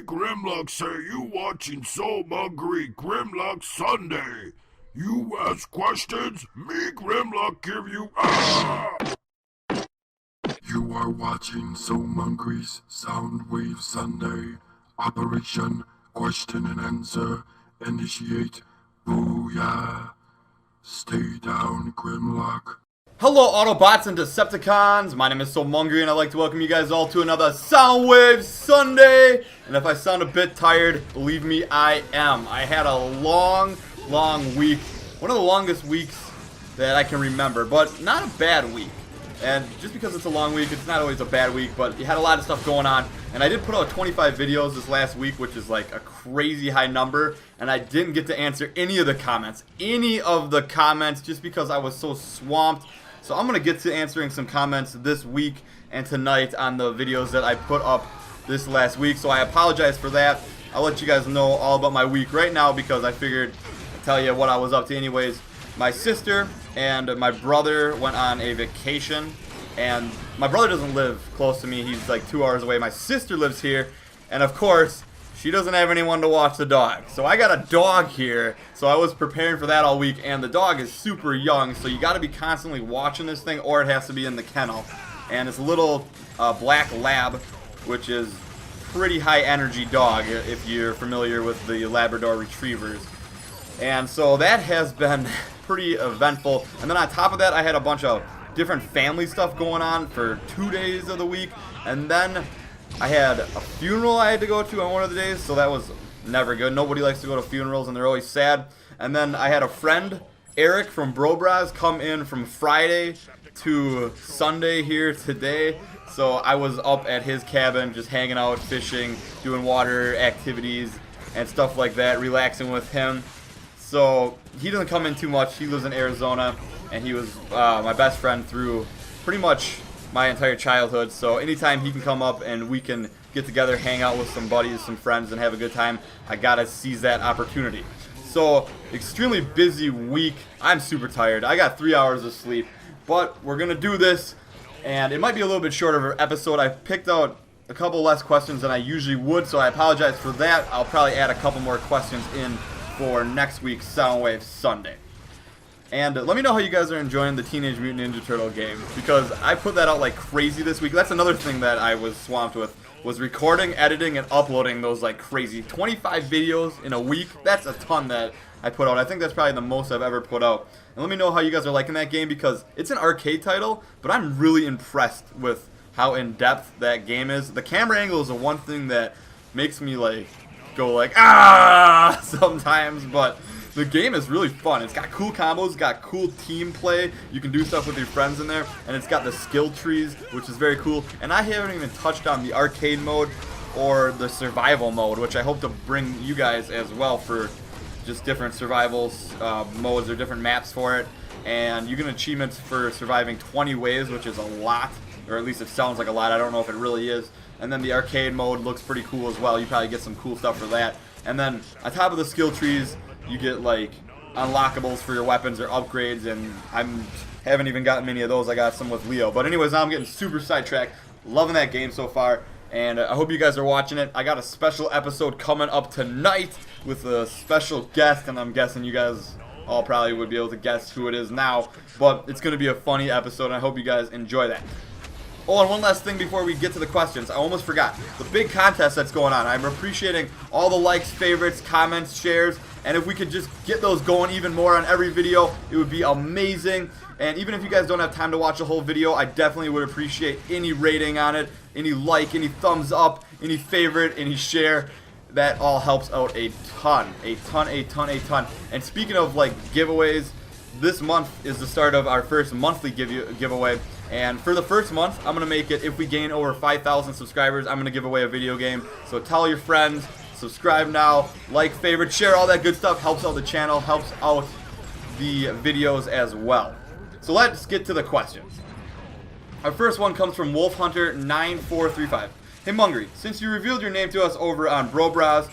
Grimlock say you watching So Hungry Grimlock Sunday. You ask questions, me Grimlock give you You are watching So Hungry's Soundwave Sunday. Operation Question and Answer. Initiate. Booyah. Stay down, Grimlock. Hello Autobots and Decepticons, my name is So Hungry and I'd like to welcome you guys all to another Soundwave Sunday. And if I sound a bit tired, believe me, I am. I had a long week, one of the longest weeks that I can remember, but not a bad week. And just because it's a long week, it's not always a bad week, but you had a lot of stuff going on. And I did put out 25 videos this last week, which is like a crazy high number. And I didn't get to answer any of the comments, just because I was so swamped. So I'm going to get to answering some comments this week and tonight on the videos that I put up this last week. So I apologize for that. I'll let you guys know all about my week right now because I figured I'd tell you what I was up to anyways. My sister and my brother went on a vacation, and my brother doesn't live close to me. He's like 2 hours away. My sister lives here, and of course, she doesn't have anyone to watch the dog. So I got a dog here, so I was preparing for that all week, and the dog is super young, so you got to be constantly watching this thing, or it has to be in the kennel. And it's a little black lab, which is pretty high energy dog if you're familiar with the Labrador Retrievers. And so that has been pretty eventful. And then on top of that, I had a bunch of different family stuff going on for 2 days of the week. And then I had a funeral I had to go to on one of the days, so that was never good. Nobody likes to go to funerals, and they're always sad. And then I had a friend, Eric from Bro Bras, come in from Friday to Sunday here today. So I was up at his cabin just hanging out, fishing, doing water activities and stuff like that, relaxing with him. So he doesn't come in too much. He lives in Arizona, and he was my best friend through pretty much my entire childhood. So anytime he can come up and we can get together, hang out with some buddies, some friends, and have a good time, I gotta seize that opportunity. So extremely busy week. I'm super tired. I got 3 hours of sleep, but we're gonna do this, and it might be a little bit shorter of an episode. I picked out a couple less questions than I usually would, so I apologize for that. I'll probably add a couple more questions in for next week's Soundwave Sunday. And let me know how you guys are enjoying the Teenage Mutant Ninja Turtle game, because I put that out like crazy this week. That's another thing that I was swamped with, was recording, editing, and uploading those like crazy. 25 videos in a week, that's a ton that I put out. I think that's probably the most I've ever put out. And let me know how you guys are liking that game, because it's an arcade title, but I'm really impressed with how in-depth that game is. The camera angle is the one thing that makes me like go like ah sometimes, but the game is really fun. It's got cool combos, got cool team play. You can do stuff with your friends in there, and it's got the skill trees, which is very cool. And I haven't even touched on the arcade mode or the survival mode, which I hope to bring you guys as well for just different survival modes or different maps for it. And you get achievements for surviving 20 waves, which is a lot, or at least it sounds like a lot. I don't know if it really is. And then the arcade mode looks pretty cool as well. You probably get some cool stuff for that. And then on top of the skill trees, you get like unlockables for your weapons or upgrades, and I haven't even gotten many of those. I got some with Leo. But anyways, now I'm getting super sidetracked. Loving that game so far, and I hope you guys are watching it. I got a special episode coming up tonight with a special guest, and I'm guessing you guys all probably would be able to guess who it is now. But it's going to be a funny episode, and I hope you guys enjoy that. Oh, and one last thing before we get to the questions. I almost forgot. The big contest that's going on. I'm appreciating all the likes, favorites, comments, shares. And if we could just get those going even more on every video, it would be amazing. And even if you guys don't have time to watch a whole video, I definitely would appreciate any rating on it, any like, any thumbs up, any favorite, any share. That all helps out a ton. And speaking of like giveaways, this month is the start of our first monthly giveaway. And for the first month, I'm going to make it, if we gain over 5,000 subscribers, I'm going to give away a video game. So tell your friends, subscribe now, like, favorite, share, all that good stuff. Helps out the channel, helps out the videos as well. So let's get to the questions. Our first one comes from WolfHunter9435. Hey Mungry, since you revealed your name to us over on Bro Bras,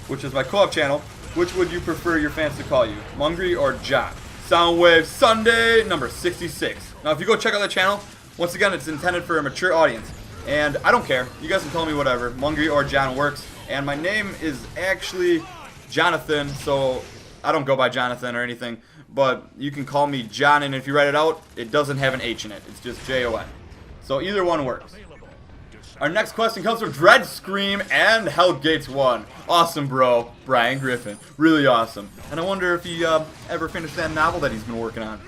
which is my co-op channel, which would you prefer your fans to call you, Mungry or John? Soundwave Sunday number 66. Now if you go check out that channel, once again it's intended for a mature audience. And I don't care. You guys can call me whatever. Mungry or John works. And my name is actually Jonathan, so I don't go by Jonathan or anything. But you can call me John, and if you write it out, it doesn't have an H in it. It's just Jon. So either one works. Our next question comes from Dread Scream and Hellgates 1. Awesome, bro. Brian Griffin. Really awesome. And I wonder if he ever finished that novel that he's been working on.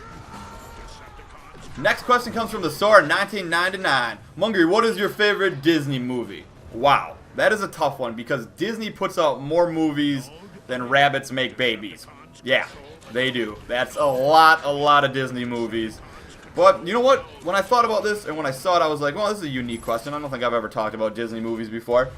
Next question comes from the Sword 1999. Mungry, what is your favorite Disney movie? Wow, that is a tough one because Disney puts out more movies than rabbits make babies. Yeah, they do. That's a lot of Disney movies. But you know what? When I thought about this and when I saw it, I was like, well, this is a unique question. I don't think I've ever talked about Disney movies before.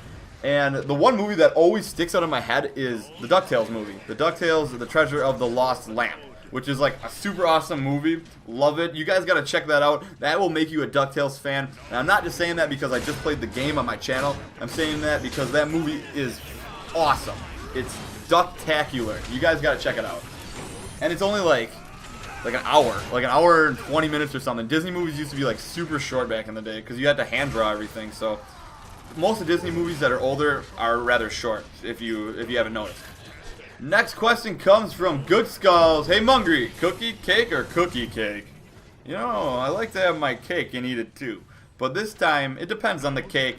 And the one movie that always sticks out in my head is the DuckTales movie. The DuckTales, The Treasure of the Lost Lamp, which is like a super awesome movie. Love it. You guys got to check that out. That will make you a DuckTales fan. And I'm not just saying that because I just played the game on my channel. I'm saying that because that movie is awesome. It's ducktacular. You guys got to check it out. And it's only like an hour and 20 minutes or something. Disney movies used to be like super short back in the day because you had to hand draw everything. So most of Disney movies that are older are rather short, if you haven't noticed. Next question comes from Good Skulls. Hey Mungry, cookie cake or cookie cake? You know, I like to have my cake and eat it too. But this time, it depends on the cake.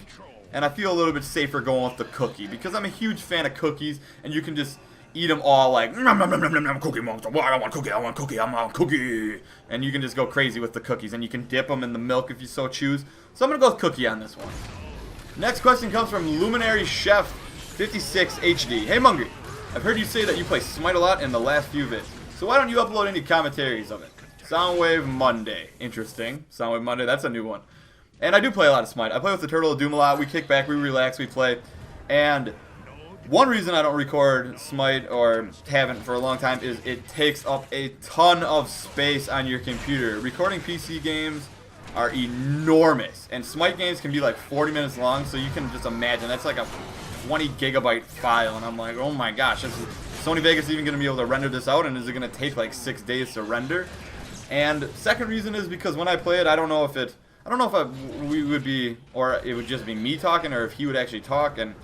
And I feel a little bit safer going with the cookie because I'm a huge fan of cookies and you can just eat them all like, nom, nom, nom, nom, nom, nom, cookie monster, I want cookie, I want cookie, I want cookie. And you can just go crazy with the cookies and you can dip them in the milk if you so choose. So I'm going to go with cookie on this one. Next question comes from Luminary Chef 56 HD. Hey Mungry, I've heard you say that you play Smite a lot in the last few vids. So why don't you upload any commentaries of it? Soundwave Monday. Interesting. Soundwave Monday, that's a new one. And I do play a lot of Smite. I play with the Turtle of Doom a lot. We kick back, we relax, we play. And one reason I don't record Smite or haven't for a long time is it takes up a ton of space on your computer. Recording PC games are enormous. And Smite games can be like 40 minutes long, so you can just imagine. That's like a 20 gigabyte file. And I'm like, oh my gosh, is Sony Vegas even going to be able to render this out? And is it going to take like 6 days to render? And second reason is because when I play it, I don't know if we would be, or it would just be me talking, or if he would actually talk, and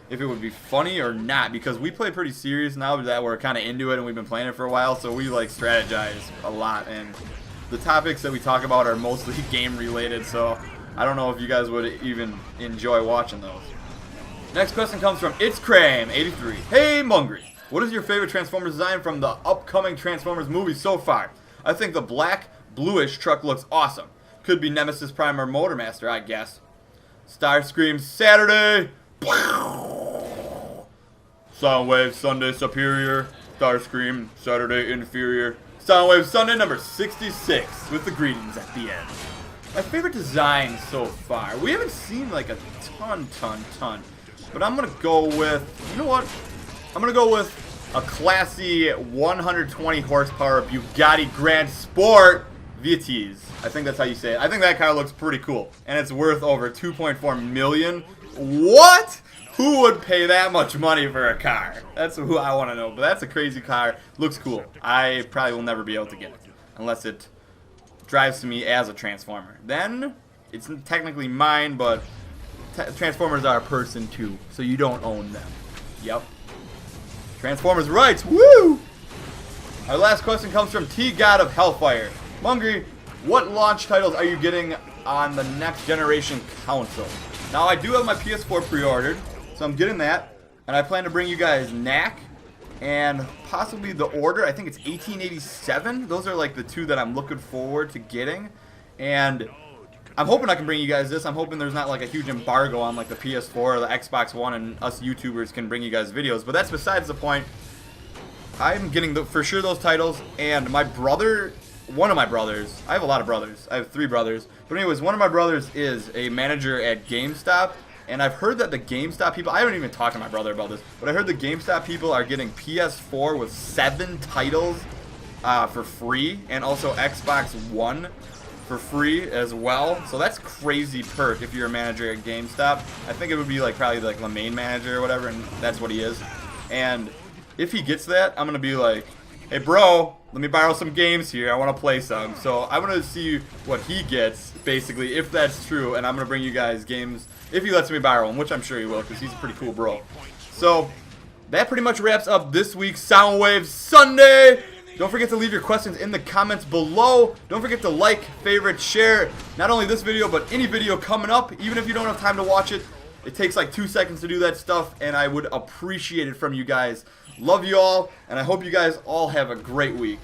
if it would be funny or not, because we play pretty serious now that we're kind of into it and we've been playing it for a while, so we like strategize a lot, and the topics that we talk about are mostly game related, so I don't know if you guys would even enjoy watching those. Next question comes from It's Crame 83. Hey Mungry, what is your favorite Transformers design from the upcoming Transformers movie so far? I think the black bluish truck looks awesome. Could be Nemesis Prime or Motormaster, I guess. Starscream Saturday. Soundwave Sunday Superior. Starscream Saturday Inferior. Soundwave Sunday number 66 with the greetings at the end. My favorite design so far. We haven't seen like a ton. But I'm going to go with, you know what? I'm going to go with a classy 120 horsepower Bugatti Grand Sport VTs. I think that's how you say it. I think that car looks pretty cool. And it's worth over 2.4 million. What? Who would pay that much money for a car? That's who I want to know. But that's a crazy car. Looks cool. I probably will never be able to get it. Unless it drives to me as a Transformer. Then, it's technically mine, but Transformers are a person too. So you don't own them. Yep. Transformers rights. Woo! Our last question comes from T-God of Hellfire. Mungry, what launch titles are you getting on the next generation console? Now, I do have my PS4 pre-ordered, so I'm getting that. And I plan to bring you guys Knack and possibly The Order. I think it's 1887. Those are like the two that I'm looking forward to getting. And I'm hoping I can bring you guys this. I'm hoping there's not like a huge embargo on like the PS4 or the Xbox One and us YouTubers can bring you guys videos. But that's besides the point. I'm getting for sure those titles. And my brother, one of my brothers, I have a lot of brothers. I have 3 brothers. But anyways, one of my brothers is a manager at GameStop. And I've heard that the GameStop people, I haven't even talked to my brother about this, but I heard the GameStop people are getting PS4 with 7 titles for free. And also Xbox One for free as well. So that's crazy perk if you're a manager at GameStop. I think it would be like probably like the main manager or whatever, and that's what he is. And if he gets that, I'm gonna be like, hey bro, let me borrow some games here. I want to play some. So I want to see what he gets, basically, if that's true. And I'm going to bring you guys games if he lets me borrow them, which I'm sure he will because he's a pretty cool bro. So that pretty much wraps up this week's Soundwave Sunday. Don't forget to leave your questions in the comments below. Don't forget to like, favorite, share, not only this video, but any video coming up. Even if you don't have time to watch it, it takes like 2 seconds to do that stuff, and I would appreciate it from you guys. Love you all, and I hope you guys all have a great week.